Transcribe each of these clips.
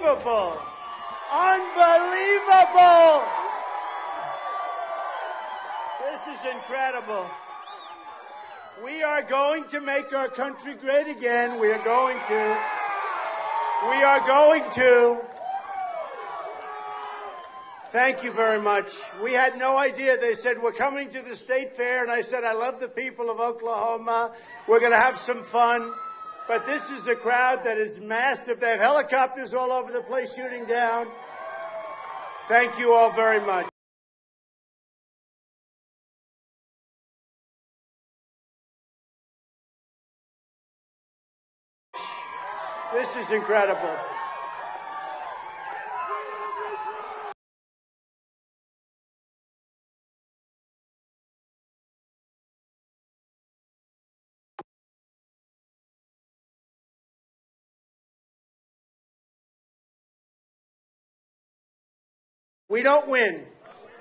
Unbelievable. Unbelievable. This is incredible. We are going to make our country great again. We are going to. We are going to. Thank you very much. We had no idea. They said, we're coming to the state fair. And I said, I love the people of Oklahoma. We're going to have some fun. But this is a crowd that is massive. They have helicopters all over the place shooting down. Thank you all very much. This is incredible. We don't win.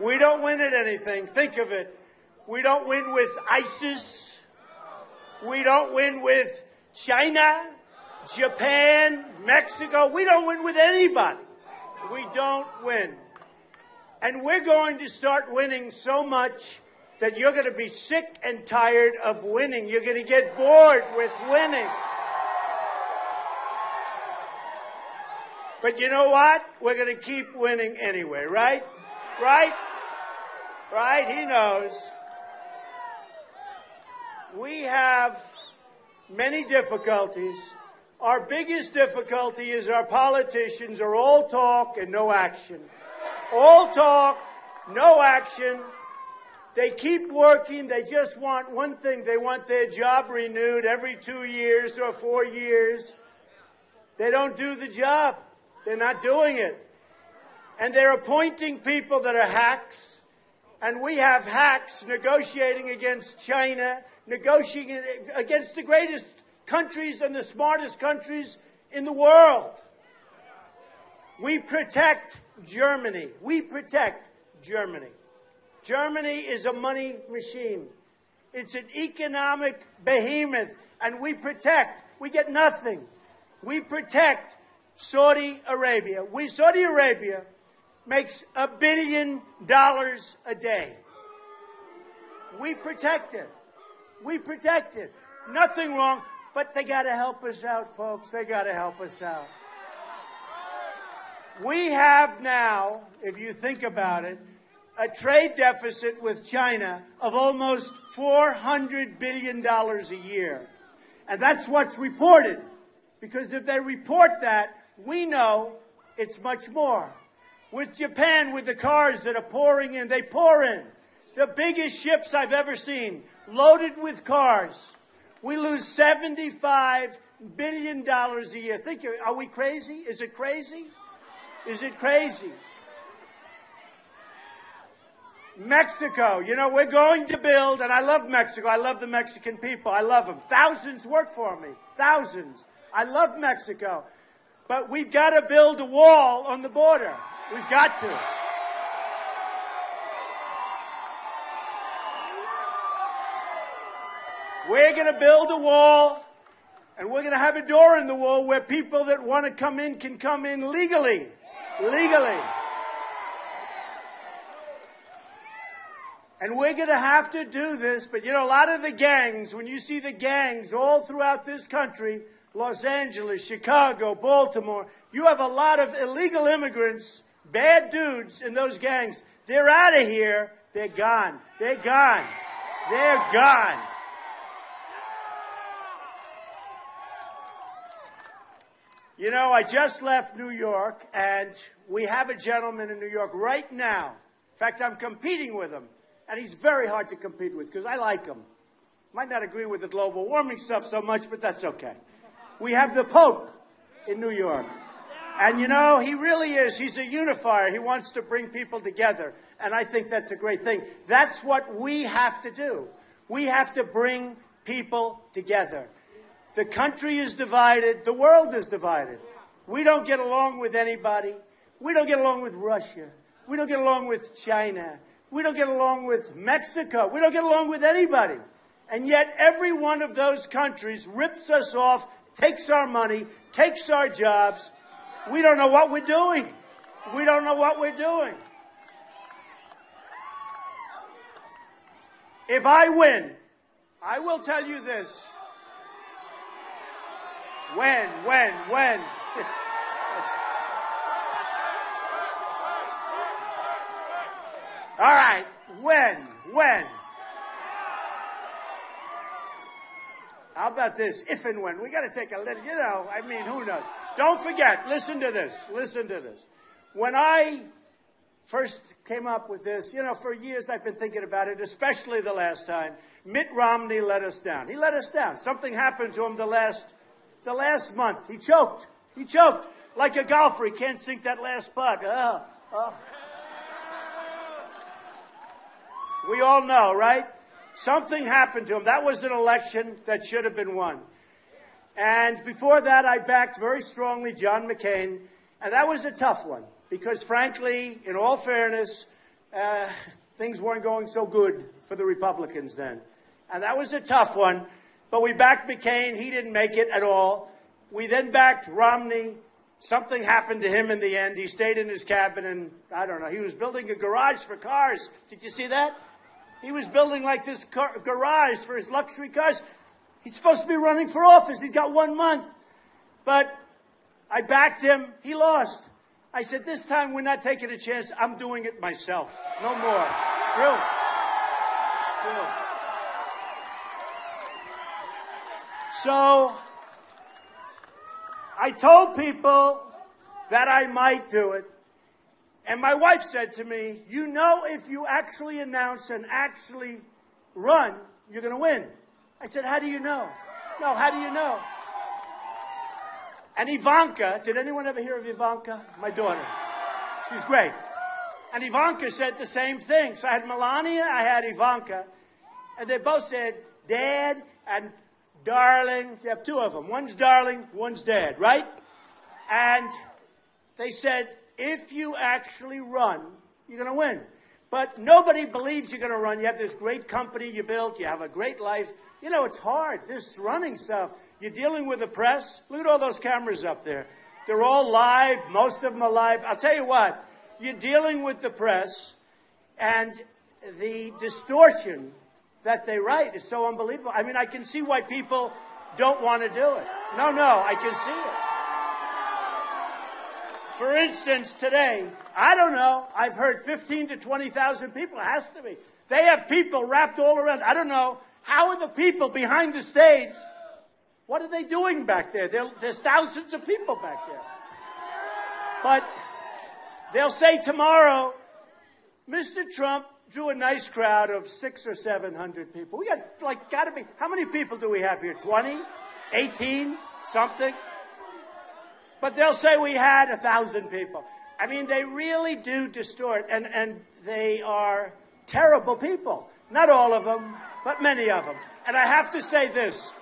We don't win at anything. Think of it. We don't win with ISIS. We don't win with China, Japan, Mexico. We don't win with anybody. We don't win. And we're going to start winning so much that you're going to be sick and tired of winning. You're going to get bored with winning. But you know what? We're going to keep winning anyway, right? Right? Right? He knows. We have many difficulties. Our biggest difficulty is our politicians are all talk and no action. All talk, no action. They keep working. They just want one thing. They want their job renewed every 2 years or 4 years. They don't do the job. They're not doing it. And they're appointing people that are hacks. And we have hacks negotiating against China, negotiating against the greatest countries and the smartest countries in the world. We protect Germany. We protect Germany. Germany is a money machine. It's an economic behemoth. And we protect. We get nothing. We protect Saudi Arabia. Saudi Arabia makes $1 billion a day. We protect it. We protect it. Nothing wrong, but they got to help us out, folks. They got to help us out. We have now, if you think about it, a trade deficit with China of almost $400 billion a year. And that's what's reported. Because if they report that, we know it's much more. With Japan, with the cars that are pouring in, they pour in. The biggest ships I've ever seen, loaded with cars. We lose $75 billion a year. Think, are we crazy? Is it crazy? Is it crazy? Mexico, you know, we're going to build, and I love Mexico. I love the Mexican people. I love them. Thousands work for me. Thousands. I love Mexico. But we've got to build a wall on the border. We've got to. We're going to build a wall, and we're going to have a door in the wall where people that want to come in can come in legally. Legally. And we're going to have to do this. But, you know, a lot of the gangs, when you see the gangs all throughout this country, Los Angeles, Chicago, Baltimore, you have a lot of illegal immigrants, bad dudes in those gangs. They're out of here. They're gone. They're gone. They're gone. You know, I just left New York, and we have a gentleman in New York right now. In fact, I'm competing with him, and he's very hard to compete with because I like him. Might not agree with the global warming stuff so much, but that's okay. We have the Pope in New York. And, you know, he really is. He's a unifier. He wants to bring people together. And I think that's a great thing. That's what we have to do. We have to bring people together. The country is divided. The world is divided. We don't get along with anybody. We don't get along with Russia. We don't get along with China. We don't get along with Mexico. We don't get along with anybody. And yet every one of those countries rips us off, takes our money, takes our jobs. We don't know what we're doing. We don't know what we're doing. If I win, I will tell you this. When? All right, when? How about this? If and when. We got to take a little, who knows? Don't forget, listen to this. When I first came up with this, for years I've been thinking about it, especially the last time. Mitt Romney let us down. He let us down. Something happened to him the last month. He choked. Like a golfer. He can't sink that last putt. We all know, right? Something happened to him. That was an election that should have been won. And before that, I backed very strongly John McCain. And that was a tough one. Because frankly, in all fairness, things weren't going so good for the Republicans then. And that was a tough one. But we backed McCain. He didn't make it at all. We then backed Romney. Something happened to him in the end. He stayed in his cabin and, I don't know, he was building a garage for cars. Did you see that? He was building like this garage for his luxury cars. He's supposed to be running for office. He's got 1 month. But I backed him. He lost. I said, this time we're not taking a chance. I'm doing it myself. No more. It's true. So I told people that I might do it. And my wife said to me, if you actually announce and actually run, you're going to win. I said, how do you know? No, how do you know? And Ivanka, did anyone ever hear of Ivanka? My daughter. She's great. And Ivanka said the same thing. So I had Melania, I had Ivanka. And they both said, Dad and darling. You have two of them. One's darling, one's dad, right? And they said, if you actually run, you're going to win. But nobody believes you're going to run. You have this great company you built. You have a great life. It's hard, this running stuff. You're dealing with the press. Look at all those cameras up there. They're all live. Most of them are live. I'll tell you what. You're dealing with the press, and the distortion that they write is so unbelievable. I mean, I can see why people don't want to do it. No, I can see it. For instance, today, I don't know, I've heard 15 to 20,000 people. It has to be. They have people wrapped all around. I don't know. How are the people behind the stage? What are they doing back there? There's thousands of people back there. But they'll say tomorrow, Mr. Trump drew a nice crowd of 600 or 700 people. We got to be, how many people do we have here? 20? 18? Something? But they'll say we had 1,000 people. I mean, they really do distort, and they are terrible people. Not all of them, but many of them. And I have to say this.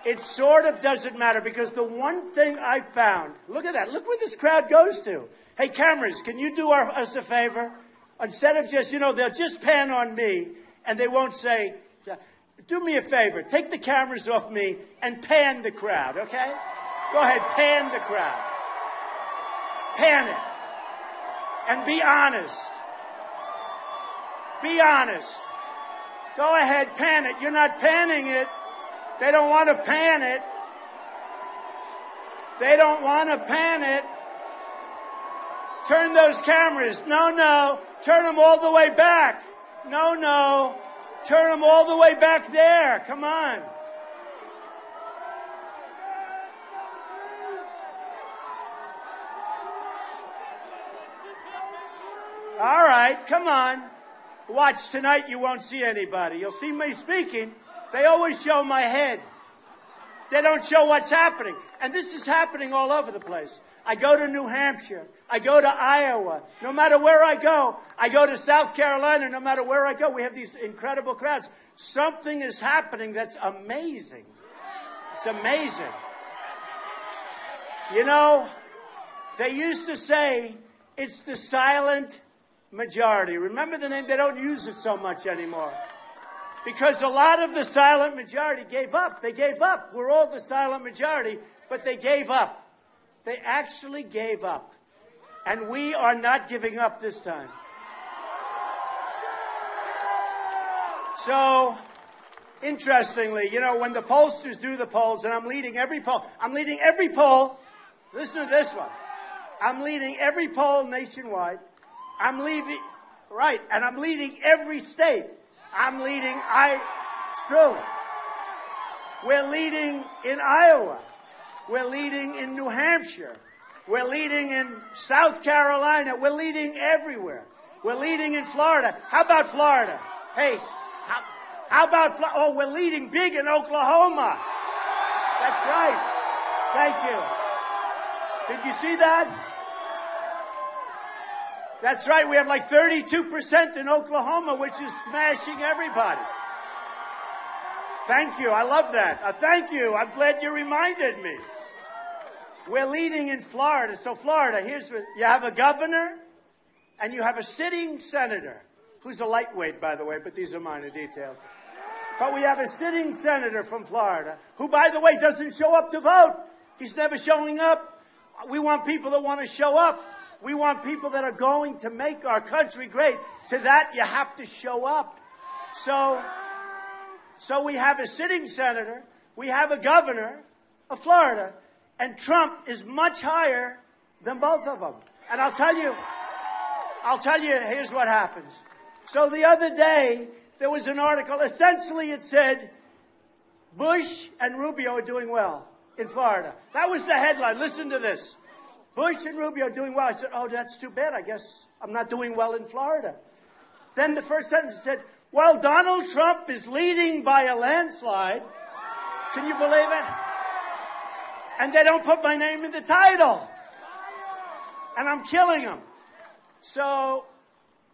It sort of doesn't matter, because the one thing I found, look at that. Look where this crowd goes to. Hey, cameras, can you do us a favor? Instead of just, they'll just pan on me, and they won't say, do me a favor. Take the cameras off me and pan the crowd, okay? Go ahead, pan the crowd. Pan it. And be honest. Be honest. Go ahead, pan it. You're not panning it. They don't want to pan it. They don't want to pan it. Turn those cameras. No. Turn them all the way back. No. Turn them all the way back there. Come on. All right, come on. Watch, tonight you won't see anybody. You'll see me speaking. They always show my head. They don't show what's happening. And this is happening all over the place. I go to New Hampshire. I go to Iowa. No matter where I go to South Carolina. No matter where I go, we have these incredible crowds. Something is happening that's amazing. It's amazing. They used to say it's the silent majority. Remember the name? They don't use it so much anymore. Because a lot of the silent majority gave up. They gave up. We're all the silent majority, but they gave up. They actually gave up. And we are not giving up this time. So, interestingly, you know, when the pollsters do the polls, and I'm leading every poll, listen to this one. I'm leading every poll nationwide. And I'm leading every state. It's true. We're leading in Iowa. We're leading in New Hampshire. We're leading in South Carolina. We're leading everywhere. We're leading in Florida. How about Florida? Hey, how about Florida? Oh, we're leading big in Oklahoma. That's right. Thank you. Did you see that? That's right. We have like 32% in Oklahoma, which is smashing everybody. Thank you. I love that. Thank you. I'm glad you reminded me. We're leading in Florida. So Florida, you have a governor and you have a sitting senator, who's a lightweight, by the way, but these are minor details. But we have a sitting senator from Florida who, by the way, doesn't show up to vote. He's never showing up. We want people that want to show up. We want people that are going to make our country great. To that, you have to show up. So we have a sitting senator. We have a governor of Florida. And Trump is much higher than both of them. And I'll tell you, here's what happens. So the other day, there was an article. Essentially, it said, Bush and Rubio are doing well in Florida. That was the headline. Listen to this. Bush and Rubio are doing well. I said, oh, that's too bad. I guess I'm not doing well in Florida. Then the first sentence said, while Donald Trump is leading by a landslide, can you believe it? And they don't put my name in the title. And I'm killing them. So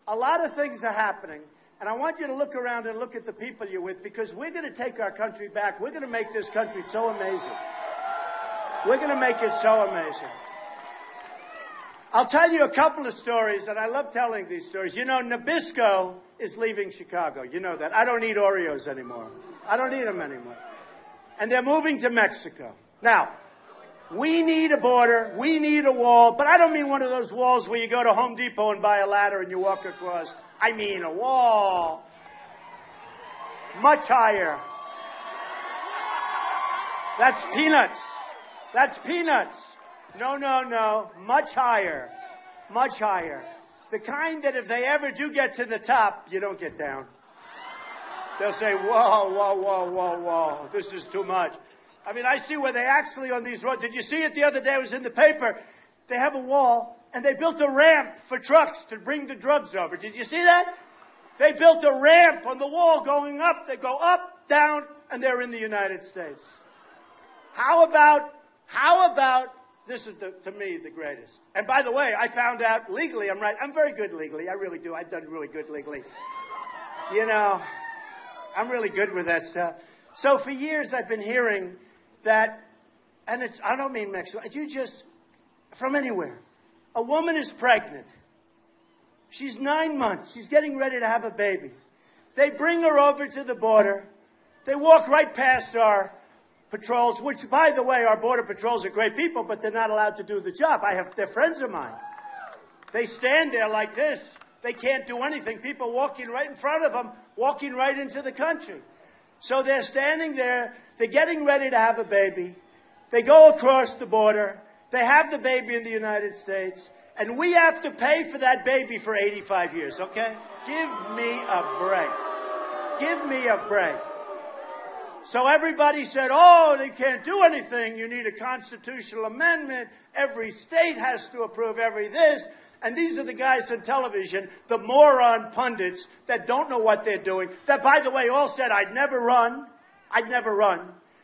a lot of things are happening. And I want you to look around and look at the people you're with, because we're going to take our country back. We're going to make this country so amazing. We're going to make it so amazing. I'll tell you a couple of stories, and I love telling these stories. You know, Nabisco is leaving Chicago. You know that. I don't eat Oreos anymore. I don't eat them anymore. And they're moving to Mexico. Now, we need a border. We need a wall. But I don't mean one of those walls where you go to Home Depot and buy a ladder and you walk across. I mean a wall. Much higher. That's peanuts. That's peanuts. No. Much higher. Much higher. The kind that if they ever do get to the top, you don't get down. They'll say, whoa. This is too much. I mean, I see where they actually on these roads. Did you see it the other day? It was in the paper. They have a wall, and they built a ramp for trucks to bring the drugs over. Did you see that? They built a ramp on the wall going up. They go up, down, and they're in the United States. How about, this is, to me, the greatest. And by the way, I found out legally, I'm right. I'm very good legally. I really do. I've done really good legally. You know, I'm really good with that stuff. So for years, I've been hearing that, and I don't mean Mexico, from anywhere. A woman is pregnant. She's 9 months. She's getting ready to have a baby. They bring her over to the border. They walk right past our patrols, which, by the way, our border patrols are great people, but they're not allowed to do the job. They're friends of mine. They stand there like this. They can't do anything. People walking right in front of them, walking right into the country. So they're standing there. They're getting ready to have a baby. They go across the border. They have the baby in the United States. And we have to pay for that baby for 85 years, okay? Give me a break. Give me a break. So everybody said, oh, they can't do anything. You need a constitutional amendment. Every state has to approve every this. And these are the guys on television, the moron pundits that don't know what they're doing, that, by the way, all said, I'd never run. I'd never run.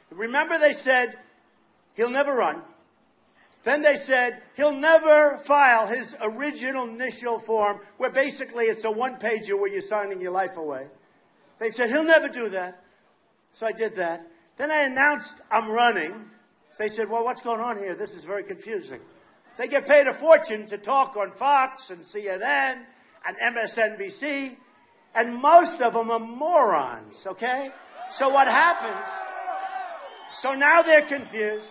Remember, they said, he'll never run. Then they said, he'll never file his original initial form, where basically it's a one-pager where you're signing your life away. They said, he'll never do that. So I did that. Then I announced I'm running. They said, well, what's going on here? This is very confusing. They get paid a fortune to talk on Fox and CNN and MSNBC, and most of them are morons, okay? So what happens? So now they're confused.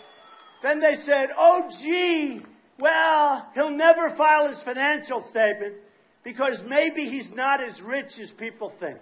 Then they said, oh, gee, well, he'll never file his financial statement because maybe he's not as rich as people think.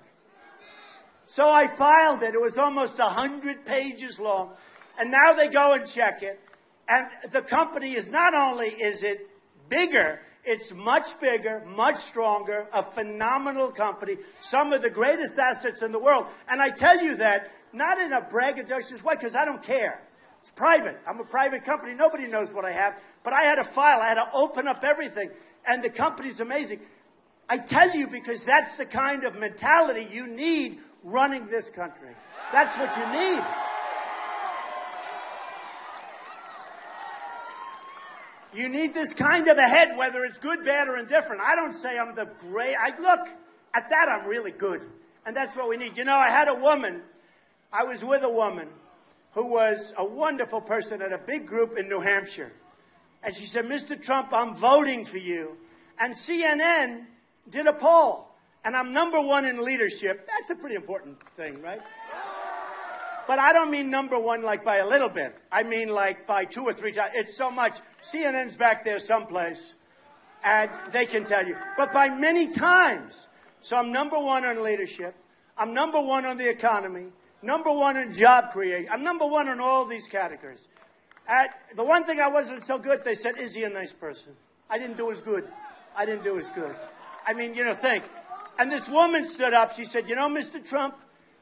So I filed it. It was almost 100 pages long. And now they go and check it. And the company is not only is it bigger, it's much bigger, much stronger, a phenomenal company, some of the greatest assets in the world. And I tell you that not in a braggadocious way, because I don't care. It's private. I'm a private company. Nobody knows what I have. But I had to file. I had to open up everything. And the company's amazing. I tell you because that's the kind of mentality you need running this country. That's what you need. You need this kind of a head, whether it's good, bad, or indifferent. I don't say I'm the great. Look, at that I'm really good. And that's what we need. You know, I was with a woman who was a wonderful person at a big group in New Hampshire. And she said, Mr. Trump, I'm voting for you. And CNN did a poll. And I'm #1 in leadership. That's a pretty important thing, right? But I don't mean #1 like by a little bit. I mean like by 2 or 3 times. It's so much. CNN's back there someplace. And they can tell you. But by many times. So I'm #1 on leadership. I'm #1 on the economy. #1 in job creation. I'm #1 in all these categories. The one thing I wasn't so good, they said, is he a nice person? I didn't do as good. I didn't do as good. I mean, you know, think. And this woman stood up. She said, you know, Mr. Trump,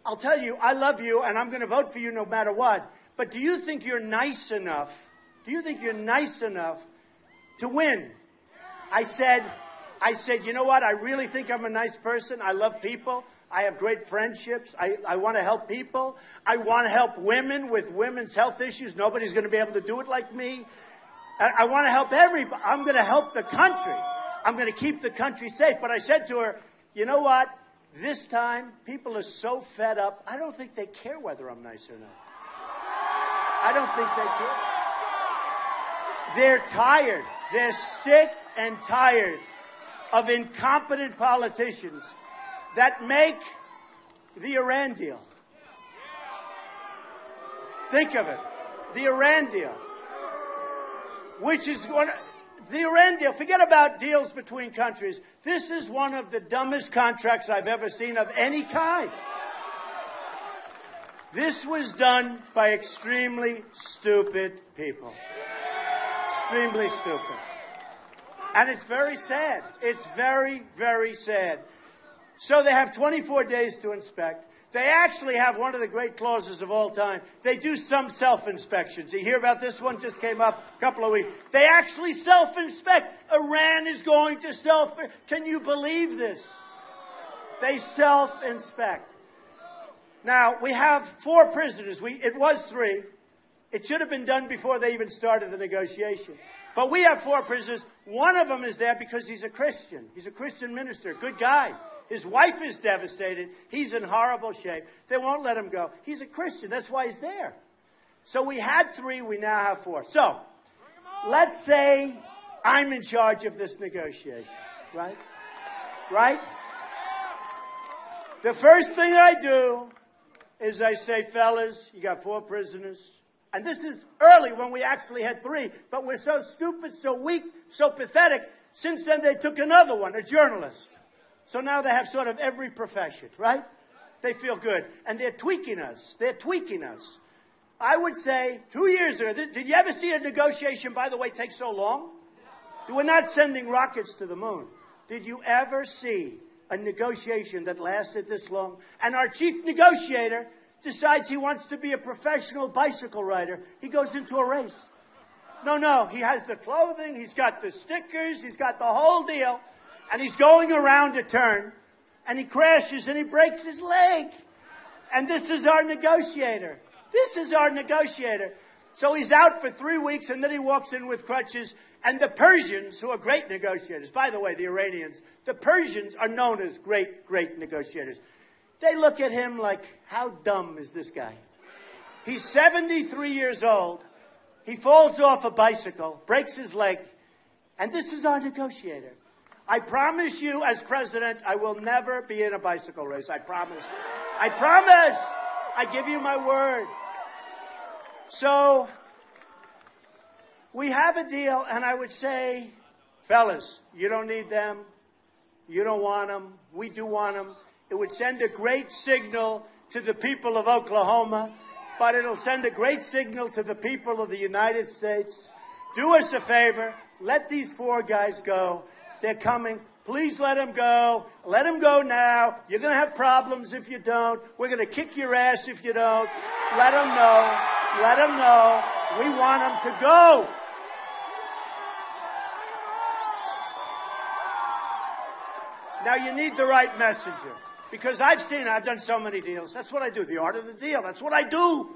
I'll tell you, I love you, and I'm going to vote for you no matter what. But do you think you're nice enough? Do you think you're nice enough to win? I said, you know what? I really think I'm a nice person. I love people. I have great friendships. I want to help people. I want to help women with women's health issues. Nobody's going to be able to do it like me. I want to help everybody. I'm going to help the country. I'm going to keep the country safe. But I said to her, you know what? This time, people are so fed up, I don't think they care whether I'm nice or not. I don't think they care. They're tired. They're sick and tired of incompetent politicians that make the Iran deal. Think of it. The Iran deal. Which is one... The Iran deal, forget about deals between countries. This is one of the dumbest contracts I've ever seen of any kind. This was done by extremely stupid people. Extremely stupid. And it's very sad. It's very, very sad. So they have 24 days to inspect. They actually have one of the great clauses of all time. They do some self-inspections. You hear about this one? Just came up a couple of weeks. They actually self-inspect. Iran is going to Can you believe this? They self-inspect. Now, we have 4 prisoners. It was 3. It should have been done before they even started the negotiation. But we have 4 prisoners. One of them is there because he's a Christian. He's a Christian minister, good guy. His wife is devastated. He's in horrible shape. They won't let him go. He's a Christian. That's why he's there. So we had 3. We now have 4. So let's say I'm in charge of this negotiation, right? Right? The first thing I do is I say, fellas, you got 4 prisoners. And this is early when we actually had 3. But we're so stupid, so weak, so pathetic. Since then, they took another one, a journalist. So now they have sort of every profession, right? They feel good. And they're tweaking us. They're tweaking us. I would say 2 years ago, did you ever see a negotiation, by the way, take so long? We're not sending rockets to the moon. Did you ever see a negotiation that lasted this long? And our chief negotiator decides he wants to be a professional bicycle rider. He goes into a race. No, he has the clothing, he's got the stickers, he's got the whole deal. And he's going around a turn, and he crashes, and he breaks his leg. And this is our negotiator. This is our negotiator. So he's out for 3 weeks, and then he walks in with crutches. And the Persians, who are great negotiators, by the way, the Iranians, the Persians are known as great, great negotiators. They look at him like, how dumb is this guy? He's 73 years old. He falls off a bicycle, breaks his leg, and this is our negotiator. I promise you, as president, I will never be in a bicycle race. I promise. I promise. I give you my word. So we have a deal, and I would say, fellas, you don't need them. You don't want them. We do want them. It would send a great signal to the people of Oklahoma, but it'll send a great signal to the people of the United States. Do us a favor. Let these 4 guys go. They're coming. Please let them go. Let them go now. You're going to have problems if you don't. We're going to kick your ass if you don't. Let them know. Let them know. We want them to go. Now, you need the right messenger. Because I've done so many deals. That's what I do. The art of the deal. That's what I do.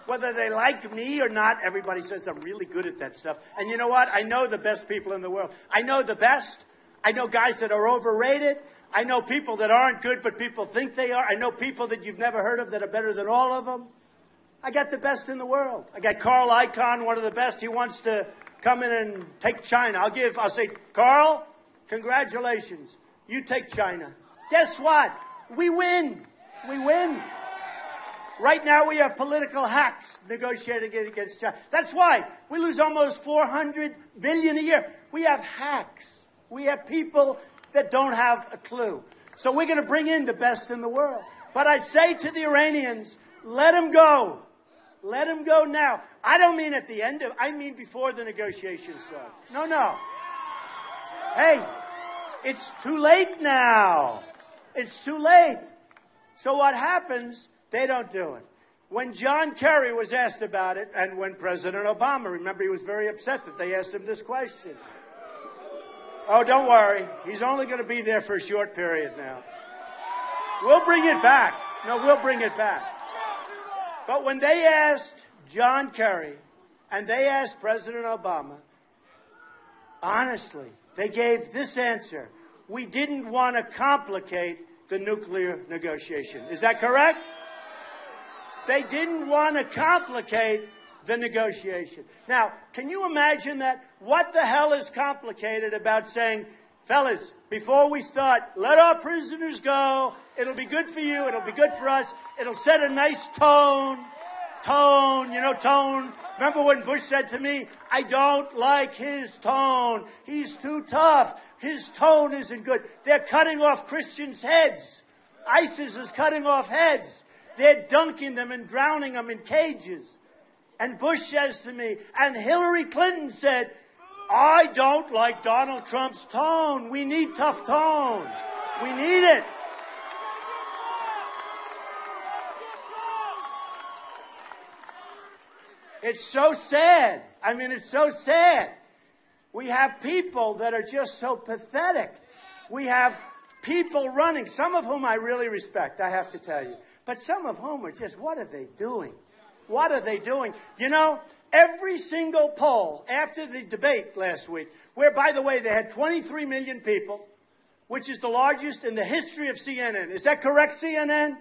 Whether they like me or not, everybody says I'm really good at that stuff. And you know what? I know the best people in the world. I know the best. I know guys that are overrated. I know people that aren't good, but people think they are. I know people that you've never heard of that are better than all of them. I got the best in the world. I got Carl Icahn, one of the best. He wants to come in and take China. I'll say, Carl, congratulations. You take China. Guess what? We win. We win. Right now we have political hacks negotiating against China. That's why we lose almost $400 billion a year. We have hacks. We have people that don't have a clue. So we're going to bring in the best in the world. But I'd say to the Iranians, let them go. Let them go now. I don't mean at the end of, I mean before the negotiations start. No, no. Hey, it's too late now. It's too late. So what happens? They don't do it. When John Kerry was asked about it, and when President Obama, remember, he was very upset that they asked him this question. Oh, don't worry. He's only going to be there for a short period now. We'll bring it back. No, we'll bring it back. But when they asked John Kerry and they asked President Obama, honestly, they gave this answer. We didn't want to complicate the nuclear negotiation. Is that correct? They didn't want to complicate the negotiation. Now, can you imagine that? What the hell is complicated about saying, fellas, before we start, let our prisoners go. It'll be good for you. It'll be good for us. It'll set a nice tone. Tone. Remember when Bush said to me, I don't like his tone. He's too tough. His tone isn't good. They're cutting off Christians' heads. ISIS is cutting off heads. They're dunking them and drowning them in cages. And Bush says to me, and Hillary Clinton said, I don't like Donald Trump's tone. We need tough tone. We need it. It's so sad. I mean, it's so sad. We have people that are just so pathetic. We have people running, some of whom I really respect, I have to tell you. But some of whom are just, what are they doing? What are they doing? You know, every single poll after the debate last week, where, by the way, they had 23 million people, which is the largest in the history of CNN. Is that correct, CNN?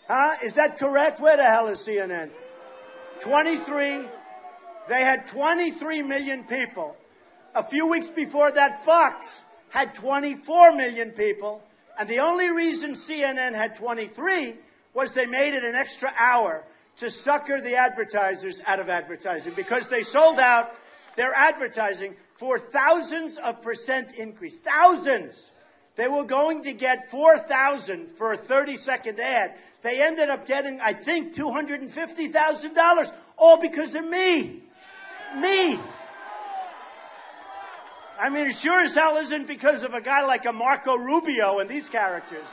Huh? Is that correct? Where the hell is CNN? 23. They had 23 million people. A few weeks before that, Fox had 24 million people. And the only reason CNN had 23 was they made it an extra hour to sucker the advertisers out of advertising because they sold out their advertising for thousands of % increase. Thousands. They were going to get 4,000 for a 30-second ad. They ended up getting, I think, $250,000, all because of me. Me. I mean, it sure as hell isn't because of a guy like a Marco Rubio and these characters.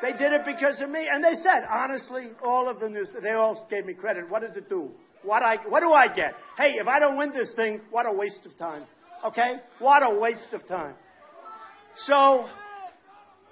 They did it because of me. And they said, honestly, all of the news, they all gave me credit. What does it do? What do I get? Hey, if I don't win this thing, what a waste of time. Okay? What a waste of time. So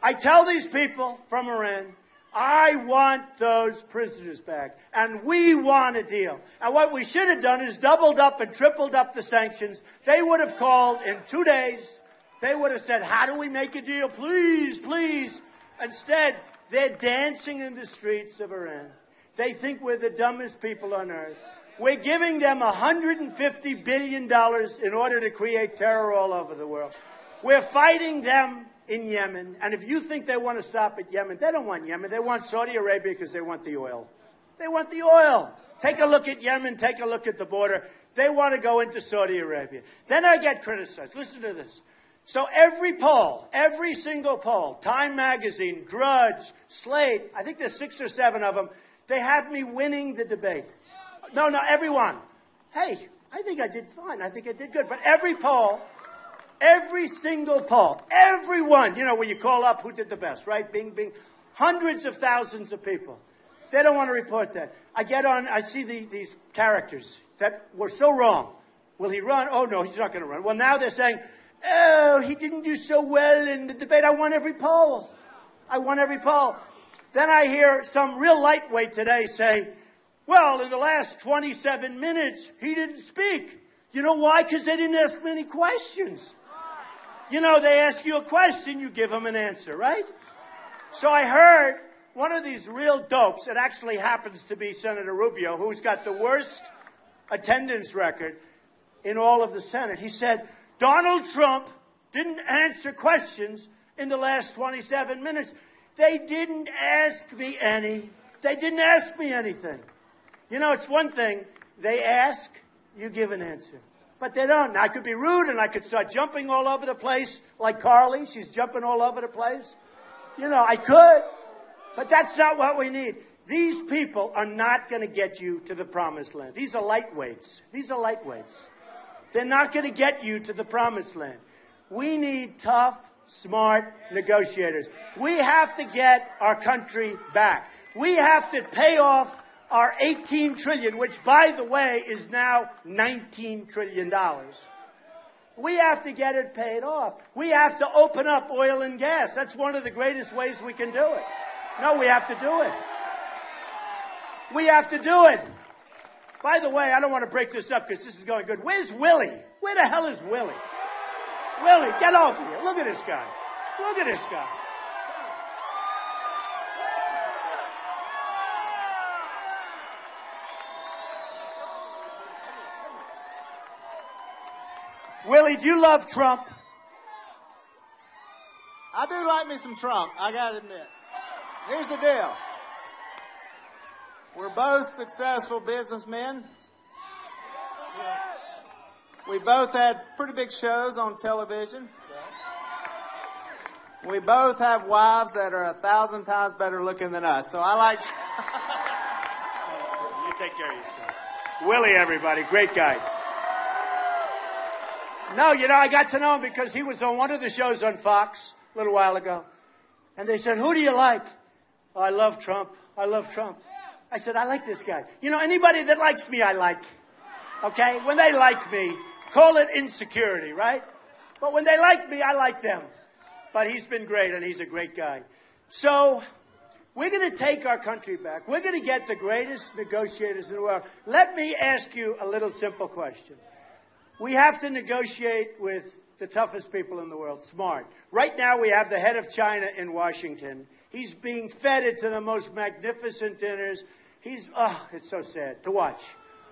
I tell these people from Iran, I want those prisoners back. And we want a deal. And what we should have done is doubled up and tripled up the sanctions. They would have called in 2 days. They would have said, how do we make a deal? Please, please. Instead, they're dancing in the streets of Iran. They think we're the dumbest people on earth. We're giving them $150 billion in order to create terror all over the world. We're fighting them in Yemen. And if you think they want to stop at Yemen, they don't want Yemen. They want Saudi Arabia because they want the oil. They want the oil. Take a look at Yemen. Take a look at the border. They want to go into Saudi Arabia. Then I get criticized. Listen to this. So every poll, every single poll, Time Magazine, Drudge, Slate, I think there's 6 or 7 of them, they have me winning the debate. No, everyone. Hey, I think I did fine. I think I did good. But every poll, every single poll, everyone, you know, where you call up who did the best, right? Bing, bing. Hundreds of thousands of people. They don't want to report that. I get on, I see these characters that were so wrong. Will he run? Oh, no, he's not going to run. Well, now they're saying, oh, he didn't do so well in the debate. I won every poll. I won every poll. Then I hear some real lightweight today say, well, in the last 27 minutes, he didn't speak. You know why? Because they didn't ask many questions. You know, they ask you a question, you give them an answer, right? So I heard one of these real dopes, it actually happens to be Senator Rubio, who's got the worst attendance record in all of the Senate. He said, Donald Trump didn't answer questions in the last 27 minutes. They didn't ask me any. They didn't ask me anything. You know, it's one thing. They ask, you give an answer. But they don't. Now, I could be rude and I could start jumping all over the place like Carly. She's jumping all over the place. You know, I could. But that's not what we need. These people are not going to get you to the promised land. These are lightweights. These are lightweights. They're not going to get you to the promised land. We need tough, smart negotiators. We have to get our country back. We have to pay off our $18 trillion, which, by the way, is now $19 trillion. We have to get it paid off. We have to open up oil and gas. That's one of the greatest ways we can do it. No, we have to do it. We have to do it. By the way, I don't want to break this up because this is going good. Where's Willie? Where the hell is Willie? Willie, get over here. Look at this guy. Look at this guy. Willie, do you love Trump? I do like me some Trump, I gotta admit. Here's the deal. We're both successful businessmen. We both had pretty big shows on television. We both have wives that are 1,000 times better looking than us. So I like... You take care of yourself. Willie, everybody. Great guy. No, you know, I got to know him because he was on one of the shows on Fox a little while ago. And they said, who do you like? Oh, I love Trump. I love Trump. I said, I like this guy. You know, anybody that likes me, I like. Okay? When they like me, call it insecurity, right? But when they like me, I like them. But he's been great, and he's a great guy. So we're going to take our country back. We're going to get the greatest negotiators in the world. Let me ask you a little simple question. We have to negotiate with the toughest people in the world, smart. Right now, we have the head of China in Washington. He's being feted to the most magnificent dinners. It's so sad to watch.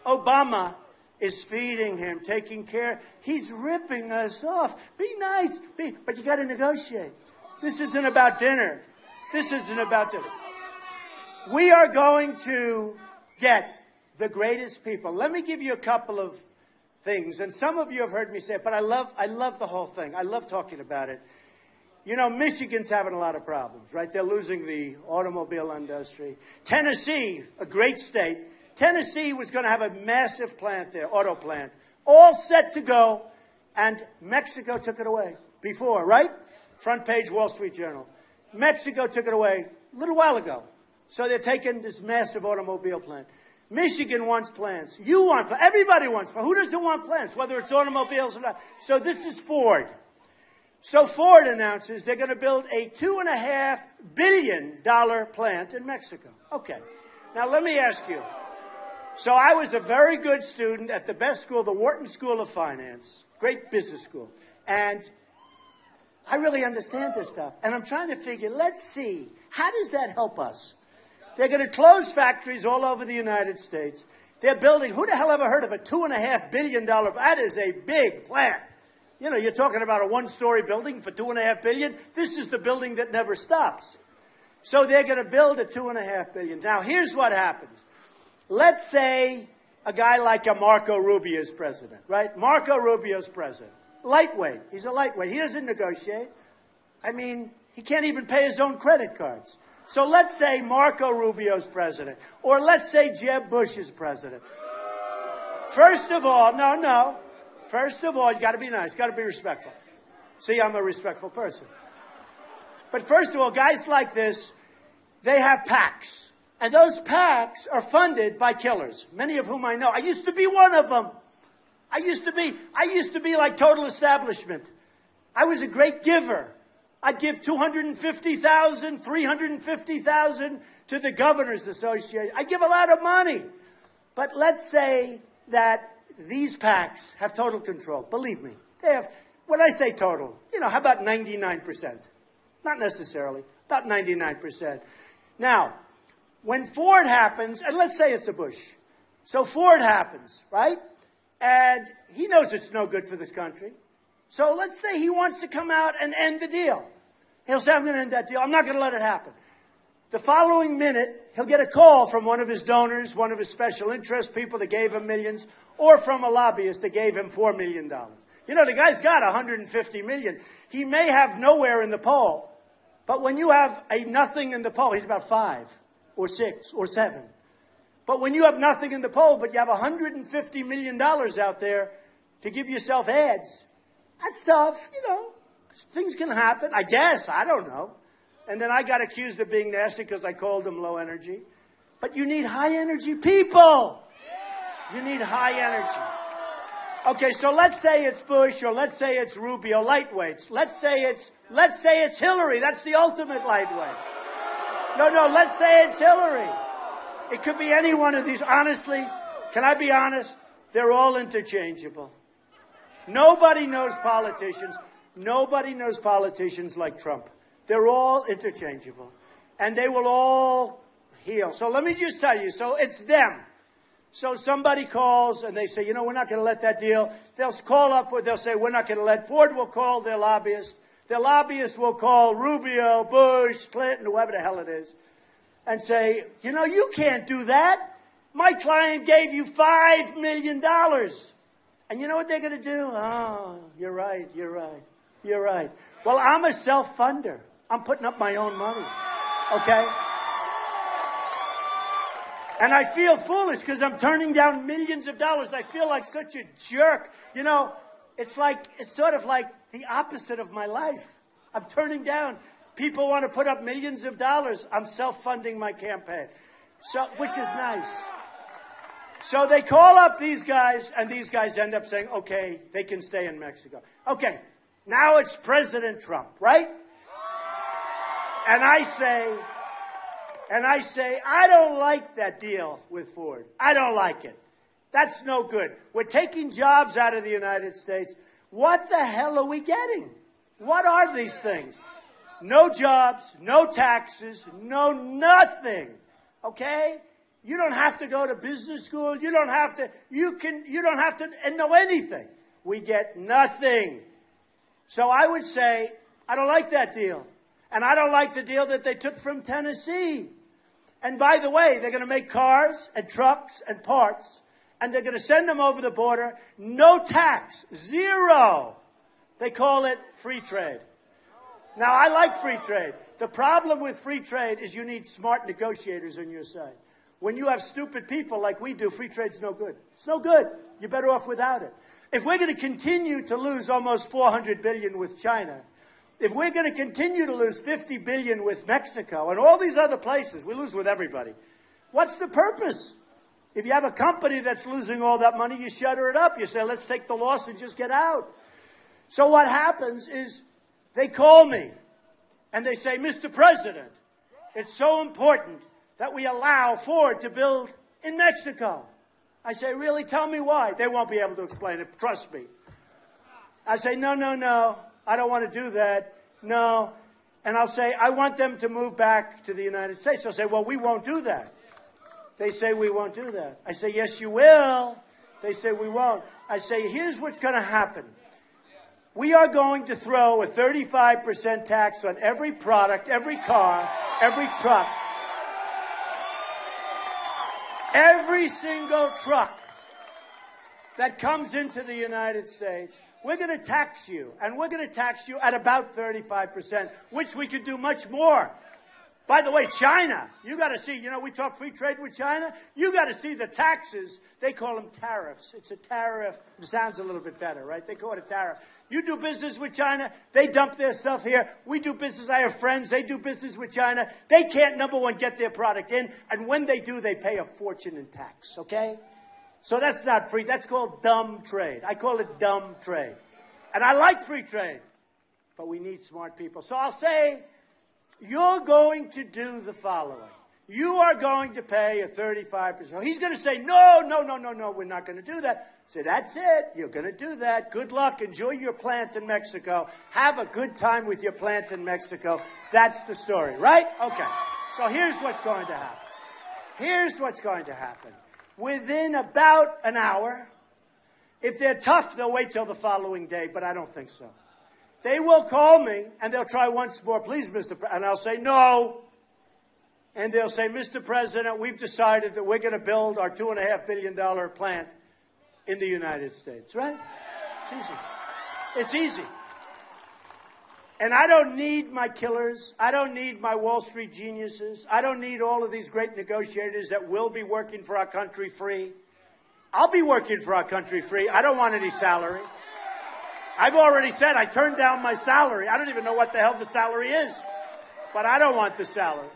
Obama is feeding him, taking care. He's ripping us off. Be nice, but you got to negotiate. This isn't about dinner. This isn't about dinner. We are going to get the greatest people. Let me give you a couple of things, and some of you have heard me say it, but I love the whole thing. I love talking about it. You know, Michigan's having a lot of problems, right? They're losing the automobile industry. Tennessee, a great state. Tennessee was going to have a massive plant there, auto plant, all set to go, and Mexico took it away before, right? Front page Wall Street Journal. Mexico took it away a little while ago. So they're taking this massive automobile plant. Michigan wants plants. You want plants. Everybody wants plants. Who doesn't want plants, whether it's automobiles or not? So this is Ford. So Ford announces they're going to build a $2.5 billion plant in Mexico. Okay. Now, let me ask you. So I was a very good student at the best school, the Wharton School of Finance, great business school. And I really understand this stuff. And I'm trying to figure, let's see, how does that help us? They're going to close factories all over the United States. They're building, who the hell ever heard of a $2.5 billion? That is a big plant. You know, you're talking about a one-story building for $2.5 billion. This is the building that never stops. So they're going to build a $2.5 billion. Now, here's what happens. Let's say a guy like a Marco Rubio is president, right? Marco Rubio's president. Lightweight. He's a lightweight. He doesn't negotiate. I mean, he can't even pay his own credit cards. So let's say Marco Rubio's president, or let's say Jeb Bush is president. First of all, no. First of all, you got to be nice, got to be respectful. See, I'm a respectful person. But first of all, guys like this, they have PACs. And those PACs are funded by killers, many of whom I know. I used to be one of them. I used to be like total establishment. I was a great giver. I'd give $250,000, $350,000 to the Governors Association. I give a lot of money. But let's say that these PACs have total control. Believe me, they have, when I say total, how about 99%? Not necessarily, about 99%. Now, when Ford happens, and let's say it's a Bush. So Ford happens, right? And he knows it's no good for this country. So let's say he wants to come out and end the deal. He'll say, I'm going to end that deal. I'm not going to let it happen. The following minute, he'll get a call from one of his donors, one of his special interest people that gave him millions, or from a lobbyist that gave him $4 million. The guy's got $150 million. He may have nowhere in the poll, but when you have a nothing in the poll, he's about 5 or 6 or 7. But when you have nothing in the poll, but you have $150 million out there to give yourself ads, that's tough, Things can happen, I guess. I don't know. And then I got accused of being nasty because I called them low energy. But you need high energy people. You need high energy. Okay, so let's say it's Bush, or let's say it's Rubio, lightweights. Let's say it's Hillary. That's the ultimate lightweight. No, let's say it's Hillary. It could be any one of these. Honestly, can I be honest? They're all interchangeable. Nobody knows politicians. Nobody knows politicians like Trump. They're all interchangeable. And they will all heal. So let me just tell you. So it's them. So somebody calls and they say, we're not going to let that deal. They'll call up, they'll say, we're not going to let. Ford will call their lobbyist. Their lobbyist will call Rubio, Bush, Clinton, whoever the hell it is, and say, you can't do that. My client gave you $5 million. And you know what they're going to do? Oh, you're right. Well, I'm a self-funder. I'm putting up my own money. Okay? And I feel foolish because I'm turning down millions of dollars. I feel like such a jerk. It's sort of like the opposite of my life. I'm turning down. People want to put up millions of dollars. I'm self-funding my campaign. Which is nice. So they call up these guys, and these guys end up saying, okay, they can stay in Mexico. Okay, now it's President Trump, right? And I say, I don't like that deal with Ford. I don't like it. That's no good. We're taking jobs out of the United States. What the hell are we getting? What are these things? No jobs, no taxes, no nothing. Okay? You don't have to go to business school. You don't have to know anything. We get nothing. So I would say, I don't like that deal. And I don't like the deal that they took from Tennessee. And by the way, they're going to make cars and trucks and parts, and they're going to send them over the border. No tax. Zero. They call it free trade. Now, I like free trade. The problem with free trade is you need smart negotiators on your side. When you have stupid people like we do, free trade's no good. It's no good. You're better off without it. If we're going to continue to lose almost $400 billion with China, if we're going to continue to lose $50 billion with Mexico and all these other places, we lose with everybody. What's the purpose? If you have a company that's losing all that money, you shutter it up. You say, let's take the loss and just get out. So what happens is they call me and they say, Mr. President, it's so important that we allow Ford to build in Mexico. I say, really? Tell me why. They won't be able to explain it. Trust me. I say, no. I don't want to do that. No. And I'll say, I want them to move back to the United States. They'll say, well, we won't do that. They say, we won't do that. I say, yes, you will. They say, we won't. I say, here's what's going to happen. We are going to throw a 35% tax on every product, every car, every truck. Every single truck that comes into the United States, we're going to tax you. And we're going to tax you at about 35%, which we could do much more. By the way, China, you got to see, we talk free trade with China. You got to see the taxes. They call them tariffs. It's a tariff. It sounds a little bit better, right? They call it a tariff. You do business with China, they dump their stuff here. We do business. I have friends. They do business with China. They can't, number one, get their product in. And when they do, they pay a fortune in tax, okay? So that's not free. That's called dumb trade. I call it dumb trade. And I like free trade. But we need smart people. So I'll say, you're going to do the following. You are going to pay a 35%. He's going to say, no, we're not going to do that. Say, that's it. You're going to do that. Good luck. Enjoy your plant in Mexico. Have a good time with your plant in Mexico. That's the story, right? Okay. So here's what's going to happen. Here's what's going to happen. Within about an hour, if they're tough, they'll wait till the following day, but I don't think so. They will call me, and they'll try once more, please, Mr. President, and I'll say, no. And they'll say, Mr. President, we've decided that we're going to build our $2.5 billion plant in the United States, right? It's easy. It's easy. And I don't need my killers. I don't need my Wall Street geniuses. I don't need all of these great negotiators that will be working for our country free. I'll be working for our country free. I don't want any salary. I've already said I turned down my salary. I don't even know what the hell the salary is. But I don't want the salary.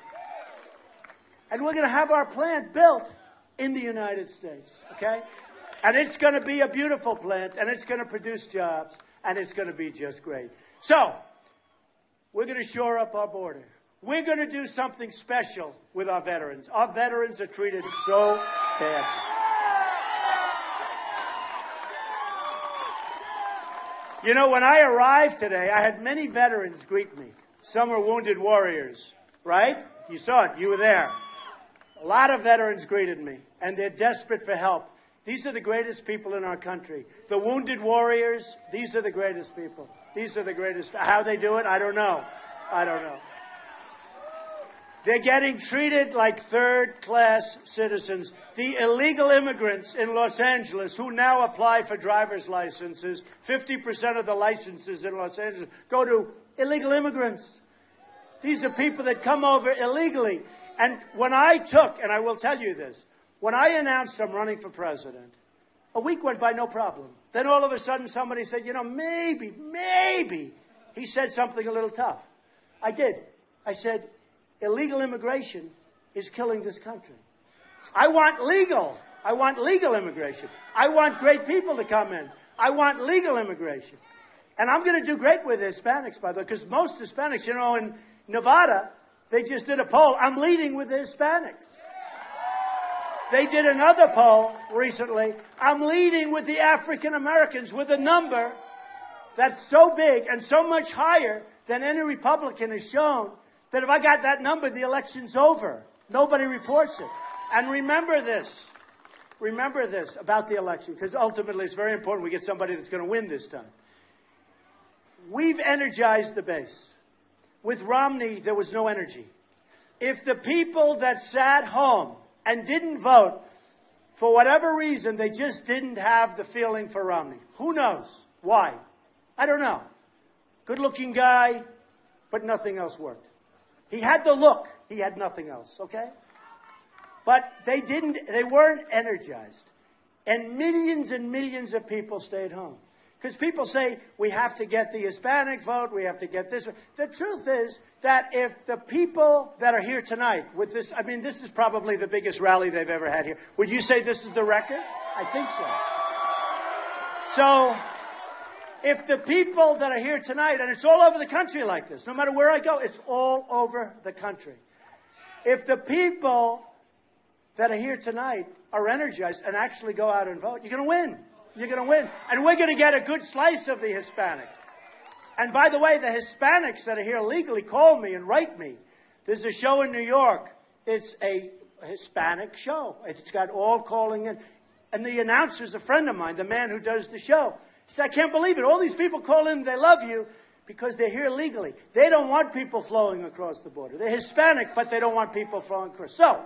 And we're going to have our plant built in the United States, okay? And it's going to be a beautiful plant, and it's going to produce jobs, and it's going to be just great. So, we're going to shore up our border. We're going to do something special with our veterans. Our veterans are treated so bad. When I arrived today, I had many veterans greet me. Some are wounded warriors, right? You saw it. You were there. A lot of veterans greeted me, and they're desperate for help. These are the greatest people in our country. The wounded warriors, these are the greatest people. These are the greatest. How they do it, I don't know. I don't know. They're getting treated like third-class citizens. The illegal immigrants in Los Angeles who now apply for driver's licenses, 50% of the licenses in Los Angeles go to illegal immigrants. These are people that come over illegally. And when I took, and I will tell you this, when I announced I'm running for president, a week went by no problem. Then all of a sudden somebody said, maybe he said something a little tough. I did. I said, illegal immigration is killing this country. I want legal immigration. I want great people to come in. I want legal immigration. And I'm going to do great with Hispanics, by the way, because most Hispanics, in Nevada, they just did a poll. I'm leading with the Hispanics. They did another poll recently. I'm leading with the African Americans with a number that's so big and so much higher than any Republican has shown that if I got that number, the election's over. Nobody reports it. And remember this about the election, because ultimately it's very important we get somebody that's going to win this time. We've energized the base. With Romney, there was no energy. If the people that sat home and didn't vote, for whatever reason, they just didn't have the feeling for Romney. Who knows why? I don't know. Good-looking guy, but nothing else worked. He had the look. He had nothing else, okay? But they weren't energized. And millions of people stayed home. Because people say, we have to get the Hispanic vote, we have to get this. The truth is that if the people that are here tonight with this, this is probably the biggest rally they've ever had here. Would you say this is the record? I think so. So, if the people that are here tonight, and it's all over the country like this, no matter where I go, it's all over the country. If the people that are here tonight are energized and actually go out and vote, you're going to win. You're going to win. And we're going to get a good slice of the Hispanic. And by the way, the Hispanics that are here legally call me and write me. There's a show in New York. It's a Hispanic show. It's got all calling in. And the announcer's a friend of mine, the man who does the show. He said, I can't believe it. All these people call in, they love you because they're here legally. They don't want people flowing across the border. They're Hispanic, but they don't want people flowing across. So,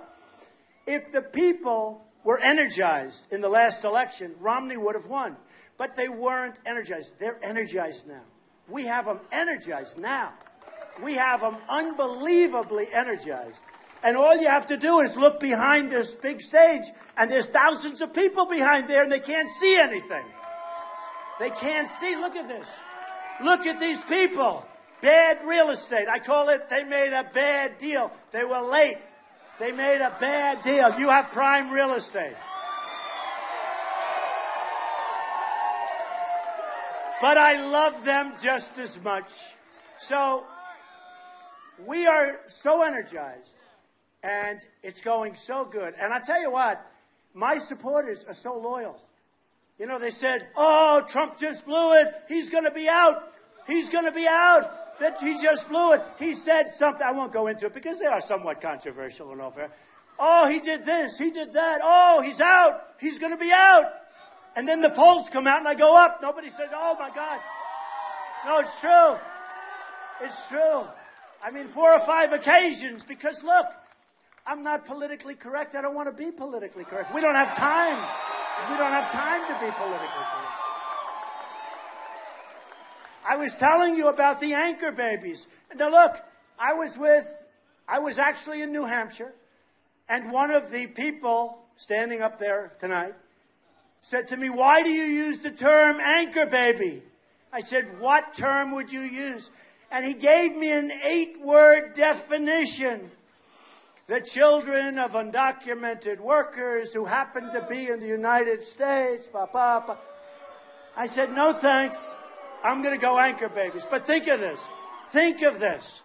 if the people were energized in the last election, Romney would have won. But they weren't energized. They're energized now. We have them energized now. We have them unbelievably energized. And all you have to do is look behind this big stage, and there's thousands of people behind there, and they can't see anything. They can't see. Look at this. Look at these people. Bad real estate. I call it, they made a bad deal. They were late. They made a bad deal. You have prime real estate. But I love them just as much. So we are so energized, and it's going so good. And I tell you what, my supporters are so loyal. You know, they said, oh, Trump just blew it. He's going to be out. He's going to be out. That he just blew it. He said something. I won't go into it because they are somewhat controversial and all fair. Oh, he did this. He did that. Oh, he's out. He's going to be out. And then the polls come out and I go up. Nobody said, oh, my God. No, it's true. It's true. I mean, 4 or 5 occasions because, look, I'm not politically correct. I don't want to be politically correct. We don't have time. We don't have time to be politically correct. I was telling you about the anchor babies. Now, look, I was actually in New Hampshire, and one of the people standing up there tonight said to me, why do you use the term anchor baby? I said, what term would you use? And he gave me an 8-word definition. The children of undocumented workers who happen to be in the United States. I said, no thanks. I'm going to go anchor babies. But think of this. Think of this.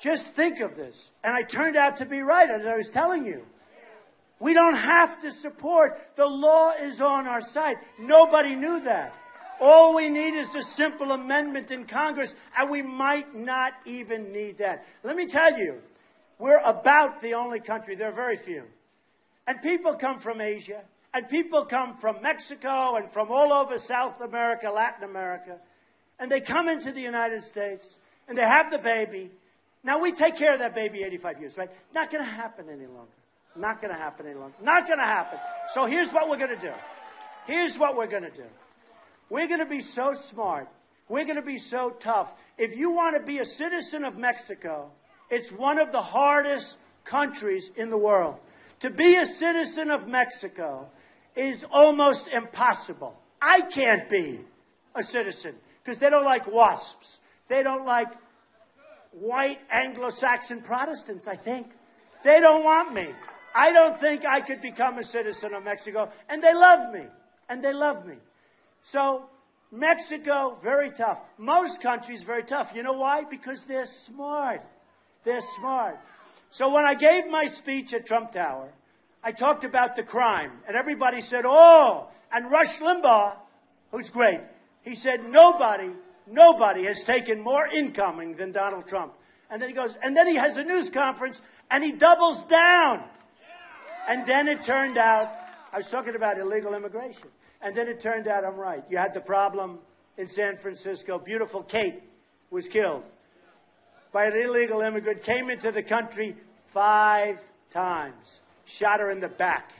Just think of this. And I turned out to be right, as I was telling you. We don't have to support. The law is on our side. Nobody knew that. All we need is a simple amendment in Congress, and we might not even need that. Let me tell you, we're about the only country. There are very few. And people come from Asia. And people come from Mexico and from all over South America, Latin America. And they come into the United States, and they have the baby. Now, we take care of that baby 85 years, right? Not going to happen any longer. Not going to happen any longer. Not going to happen. So here's what we're going to do. Here's what we're going to do. We're going to be so smart. We're going to be so tough. If you want to be a citizen of Mexico, it's one of the hardest countries in the world. To be a citizen of Mexico is almost impossible. I can't be a citizen because they don't like WASPs. They don't like white Anglo-Saxon Protestants, I think. They don't want me. I don't think I could become a citizen of Mexico. And they love me. And they love me. So Mexico, very tough. Most countries, very tough. You know why? Because they're smart. They're smart. So when I gave my speech at Trump Tower, I talked about the crime, and everybody said, oh, and Rush Limbaugh, who's great, he said, nobody has taken more incoming than Donald Trump. And then he goes, and then he has a news conference, and he doubles down. And then it turned out, I was talking about illegal immigration, and then it turned out I'm right. You had the problem in San Francisco. Beautiful Kate was killed by an illegal immigrant, came into the country 5 times. Shot her in the back.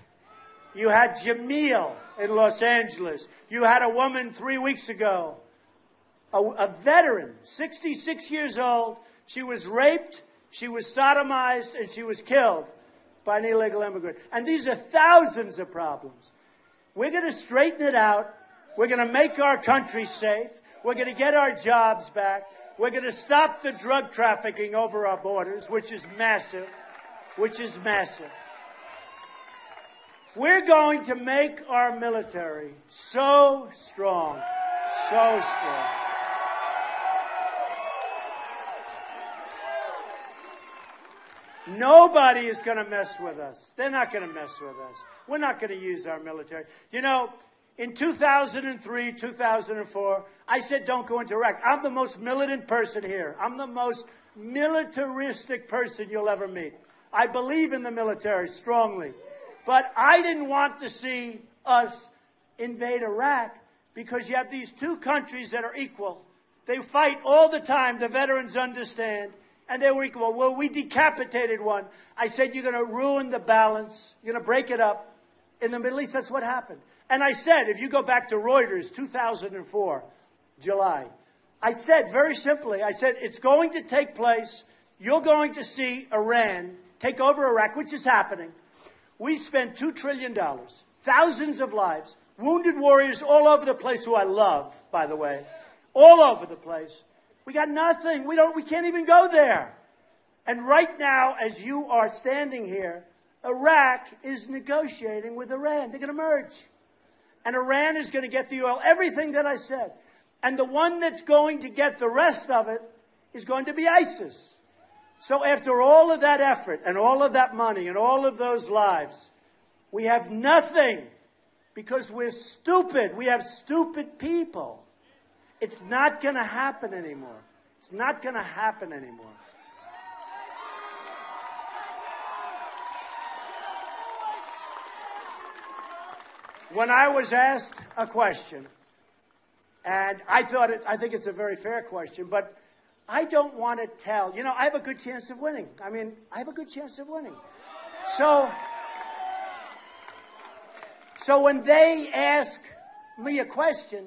You had Jamil in Los Angeles. You had a woman 3 weeks ago, a veteran, 66 years old. She was raped, she was sodomized, and she was killed by an illegal immigrant. And these are thousands of problems. We're going to straighten it out. We're going to make our country safe. We're going to get our jobs back. We're going to stop the drug trafficking over our borders, which is massive. We're going to make our military so strong, so strong. Nobody is going to mess with us. They're not going to mess with us. We're not going to use our military. You know, in 2003, 2004, I said don't go into Iraq. I'm the most militant person here. I'm the most militaristic person you'll ever meet. I believe in the military strongly. But I didn't want to see us invade Iraq because you have these 2 countries that are equal. They fight all the time. The veterans understand. And they were equal. Well, we decapitated one. I said, you're going to ruin the balance. You're going to break it up. In the Middle East, that's what happened. And I said, if you go back to Reuters, 2004, July, I said very simply, I said, it's going to take place. You're going to see Iran take over Iraq, which is happening. We spent $2 trillion, thousands of lives, wounded warriors all over the place, who I love, by the way, all over the place. We got nothing. We can't even go there. And right now, as you are standing here, Iraq is negotiating with Iran. They're going to merge. And Iran is going to get the oil, everything that I said. And the one that's going to get the rest of it is going to be ISIS. So after all of that effort and all of that money and all of those lives, we have nothing because we're stupid. We have stupid people. It's not going to happen anymore. It's not going to happen anymore. When I was asked a question, and I think it's a very fair question, but I don't want to tell. I have a good chance of winning. I have a good chance of winning. So when they ask me a question,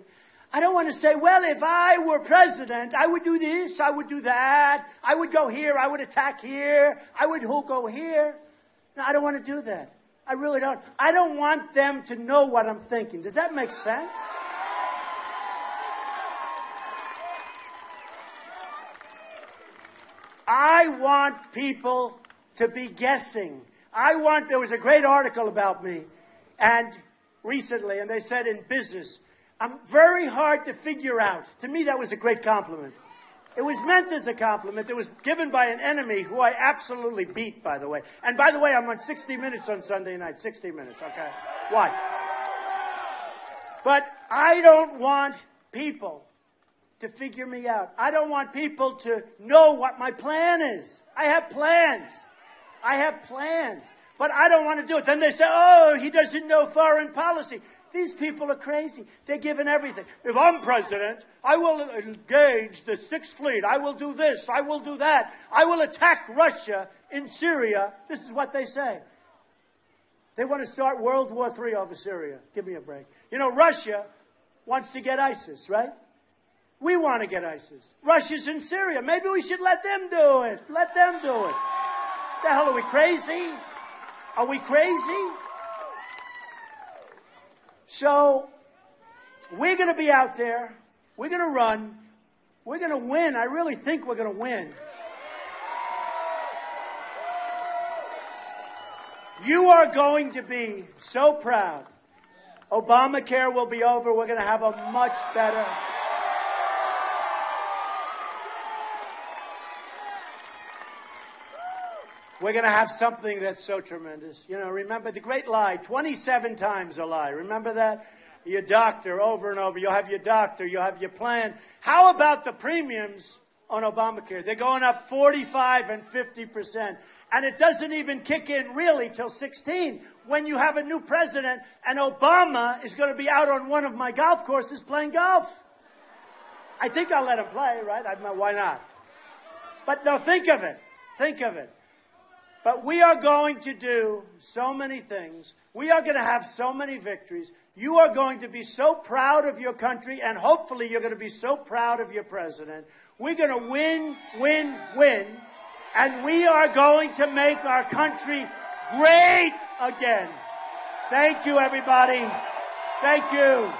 I don't want to say, well, if I were president, I would do this, I would do that, I would go here, I would attack here, I would go here. No, I don't want to do that. I really don't. I don't want them to know what I'm thinking. Does that make sense? I want people to be guessing. There was a great article about me recently, and they said in business, I'm very hard to figure out. To me, that was a great compliment. It was meant as a compliment. It was given by an enemy who I absolutely beat, by the way. And by the way, I'm on 60 Minutes on Sunday night. 60 Minutes, okay? Why? But I don't want people to figure me out. I don't want people to know what my plan is. I have plans. But I don't want to do it. Then they say, oh, he doesn't know foreign policy. These people are crazy. They're given everything. If I'm president, I will engage the Sixth Fleet. I will do this. I will do that. I will attack Russia in Syria. This is what they say. They want to start World War III over Syria. Give me a break. Russia wants to get ISIS, right? We want to get ISIS. Russia's in Syria. Maybe we should let them do it. Let them do it. The hell, are we crazy? Are we crazy? So we're going to be out there. We're going to run. We're going to win. I really think we're going to win. You are going to be so proud. Obamacare will be over. We're going to have a much better... We're going to have something that's so tremendous. Remember the great lie, 27 times a lie. Remember that? Your doctor, over and over. You'll have your doctor. You'll have your plan. How about the premiums on Obamacare? They're going up 45 and 50%. And it doesn't even kick in really till 16 when you have a new president and Obama is going to be out on one of my golf courses playing golf. I think I'll let him play, right? Why not? But no, think of it. Think of it. But we are going to do so many things. We are going to have so many victories. You are going to be so proud of your country, and hopefully you're going to be so proud of your president. We're going to win, win, win, and we are going to make our country great again. Thank you, everybody. Thank you.